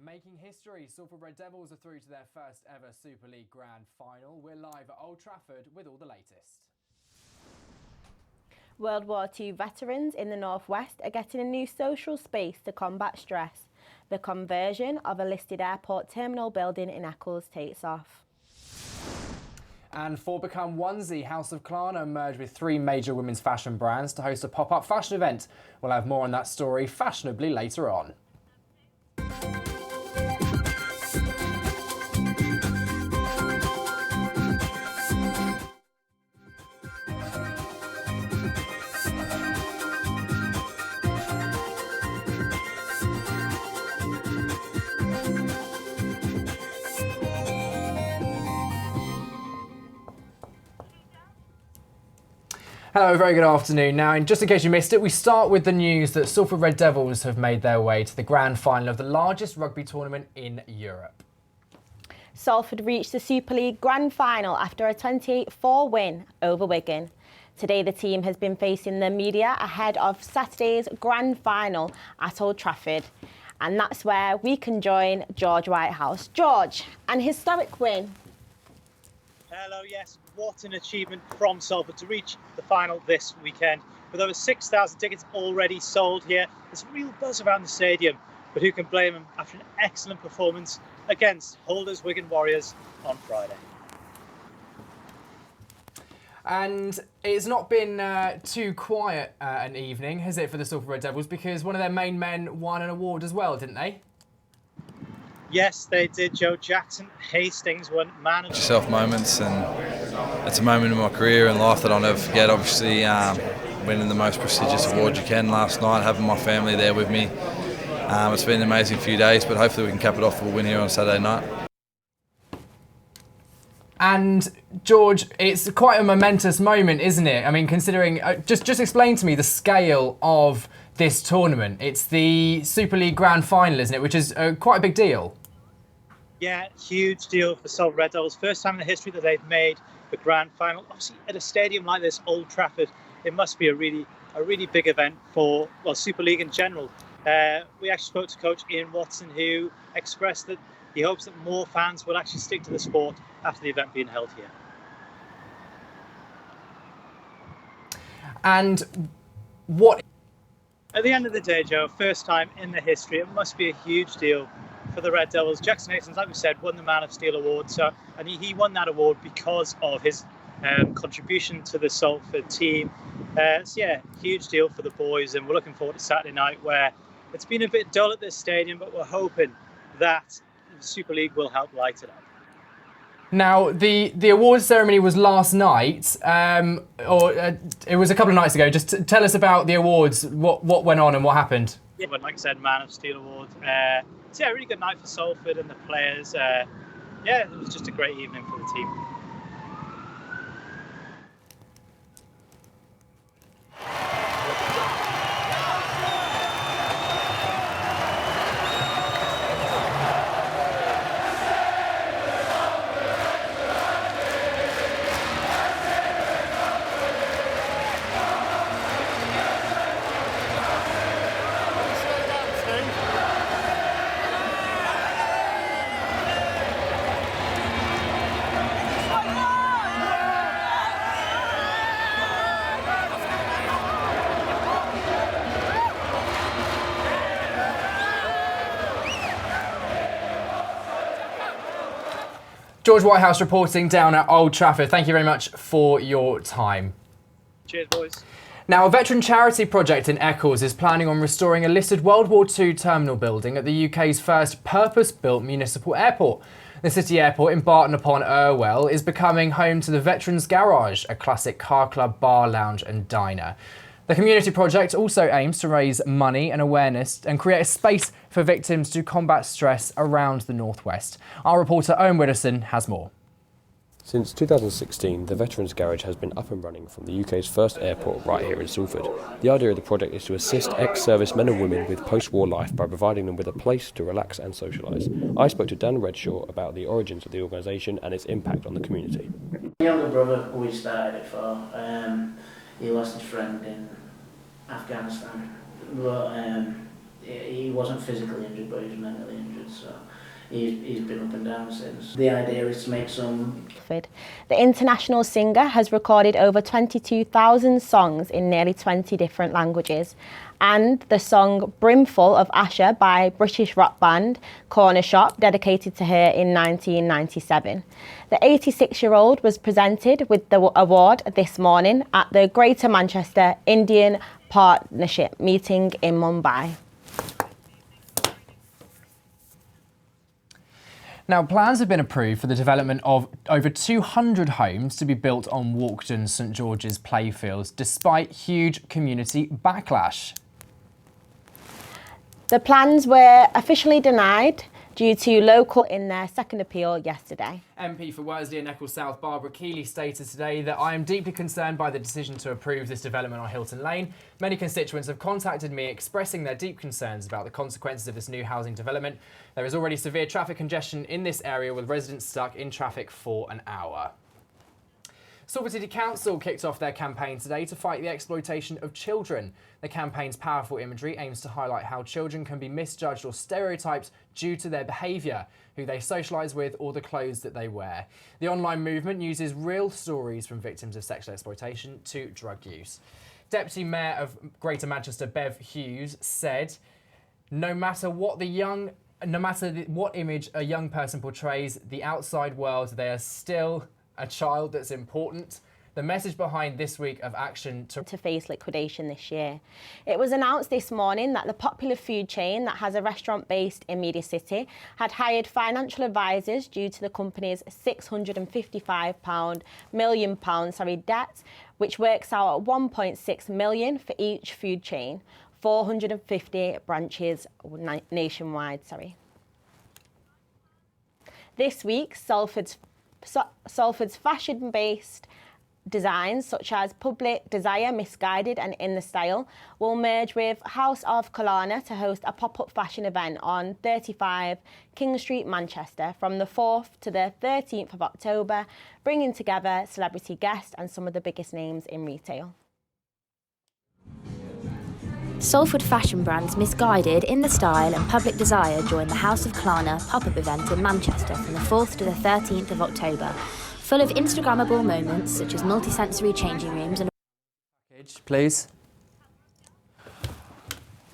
Making history, Salford Red Devils are through to their first ever Super League Grand Final. We're live at Old Trafford with all the latest. World War II veterans in the Northwest are getting a new social space to combat stress. The conversion of a listed airport terminal building in Eccles takes off. And for Become Onesie, House of Klarna merged with 3 major women's fashion brands to host a pop-up fashion event. We'll have more on that story fashionably later on. Hello, very good afternoon. Now, and just in case you missed it, we start with the news that Salford Red Devils have made their way to the grand final of the largest rugby tournament in Europe. Salford reached the Super League grand final after a 28-4 win over Wigan. Today the team has been facing the media ahead of Saturday's grand final at Old Trafford. And that's where we can join George Whitehouse. George, an historic win. Hello, yes, what an achievement from Salford to reach the final this weekend. With over 6,000 tickets already sold here, there's a real buzz around the stadium. But who can blame them after an excellent performance against holders Wigan Warriors on Friday? And it's not been too quiet an evening, has it, for the Salford Red Devils? Because one of their main men won an award as well, didn't they? Yes, they did. Joe Jackson Hastings won Man of Yourself moments, and it's a moment in my career and life that I'll never forget. Obviously, winning the most prestigious award you can last night, having my family there with me. It's been an amazing few days, but hopefully we can cap it off with a win here on Saturday night. And George, it's quite a momentous moment, isn't it? I mean, considering, just explain to me the scale of this tournament. It's the Super League Grand Final, isn't it? Which is quite a big deal. Yeah, huge deal for Salford Red Devils. First time in the history that they've made the Grand Final. Obviously, at a stadium like this, Old Trafford, it must be a really big event for, well, Super League in general. We actually spoke to Coach Ian Watson, who expressed that he hopes that more fans will actually stick to the sport after the event being held here. And what? At the end of the day, Joe, first time in the history, it must be a huge deal for the Red Devils. Jackson Hastings, like we said, won the Man of Steel award, and he won that award because of his contribution to the Salford team. So yeah, huge deal for the boys, and we're looking forward to Saturday night, where it's been a bit dull at this stadium, but we're hoping that the Super League will help light it up. Now, the awards ceremony was last night, it was a couple of nights ago. Just tell us about the awards, what went on and what happened. Yeah, but like I said, Man of Steel award. So yeah, a really good night for Salford and the players. Yeah, it was just a great evening for the team. George Whitehouse reporting down at Old Trafford. Thank you very much for your time. Cheers, boys. Now, a veteran charity project in Eccles is planning on restoring a listed World War II terminal building at the UK's first purpose-built municipal airport. The city airport in Barton upon Irwell is becoming home to the Veterans Garage, a classic car club, bar, lounge and diner. The community project also aims to raise money and awareness and create a space for victims to combat stress around the North West. Our reporter Owen Widdowson has more. Since 2016, the Veterans Garage has been up and running from the UK's first airport right here in Salford. The idea of the project is to assist ex-service men and women with post-war life by providing them with a place to relax and socialise. I spoke to Dan Redshaw about the origins of the organisation and its impact on the community. My younger brother, who we started it for, he lost his friend in Afghanistan, but he wasn't physically injured, but he was mentally injured, so he's been up and down since. The idea is to make some... The international singer has recorded over 22,000 songs in nearly 20 different languages, and the song Brimful of Asher by British rock band Corner Shop, dedicated to her in 1997. The 86-year-old was presented with the award this morning at the Greater Manchester Indian Partnership meeting in Mumbai. Now, plans have been approved for the development of over 200 homes to be built on Walkden St George's playfields, despite huge community backlash. The plans were officially denied due to local in their second appeal yesterday. MP for Worsley and Eccles South Barbara Keeley stated today that I am deeply concerned by the decision to approve this development on Hilton Lane. Many constituents have contacted me expressing their deep concerns about the consequences of this new housing development. There is already severe traffic congestion in this area with residents stuck in traffic for an hour. Salford City Council kicked off their campaign today to fight the exploitation of children. The campaign's powerful imagery aims to highlight how children can be misjudged or stereotyped due to their behaviour, who they socialise with or the clothes that they wear. The online movement uses real stories from victims of sexual exploitation to drug use. Deputy Mayor of Greater Manchester Bev Hughes said, no matter what image a young person portrays, the outside world, they are still a child that's important. the message behind this week of action to face liquidation this year. It was announced this morning that the popular food chain that has a restaurant based in Media City had hired financial advisors due to the company's £655 million debt, which works out at 1.6 million for each food chain, 450 branches nationwide. This week, Salford's fashion-based designs such as Public Desire, Misguided and In the Style will merge with House of Killarney to host a pop-up fashion event on 35 King Street, Manchester from the 4th to the 13th of October, bringing together celebrity guests and some of the biggest names in retail. Salford fashion brands Misguided, In the Style and Public Desire join the House of Killarney pop-up event in Manchester from the 4th to the 13th of October, full of Instagrammable moments such as multi-sensory changing rooms and... Please.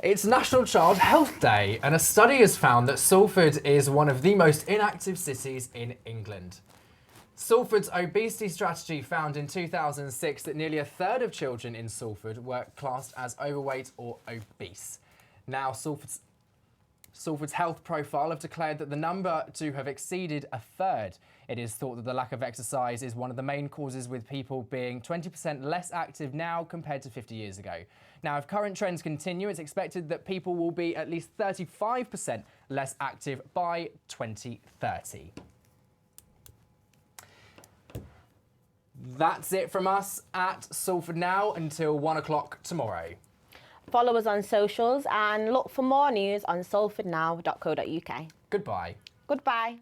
It's National Child Health Day, and a study has found that Salford is one of the most inactive cities in England. Salford's obesity strategy found in 2006 that nearly a third of children in Salford were classed as overweight or obese. Now, Salford's health profile have declared that the number to have exceeded a third. It is thought that the lack of exercise is one of the main causes, with people being 20% less active now compared to 50 years ago. Now, if current trends continue, it's expected that people will be at least 35% less active by 2030. That's it from us at Salford Now until 1 o'clock tomorrow. Follow us on socials and look for more news on salfordnow.co.uk. Goodbye. Goodbye.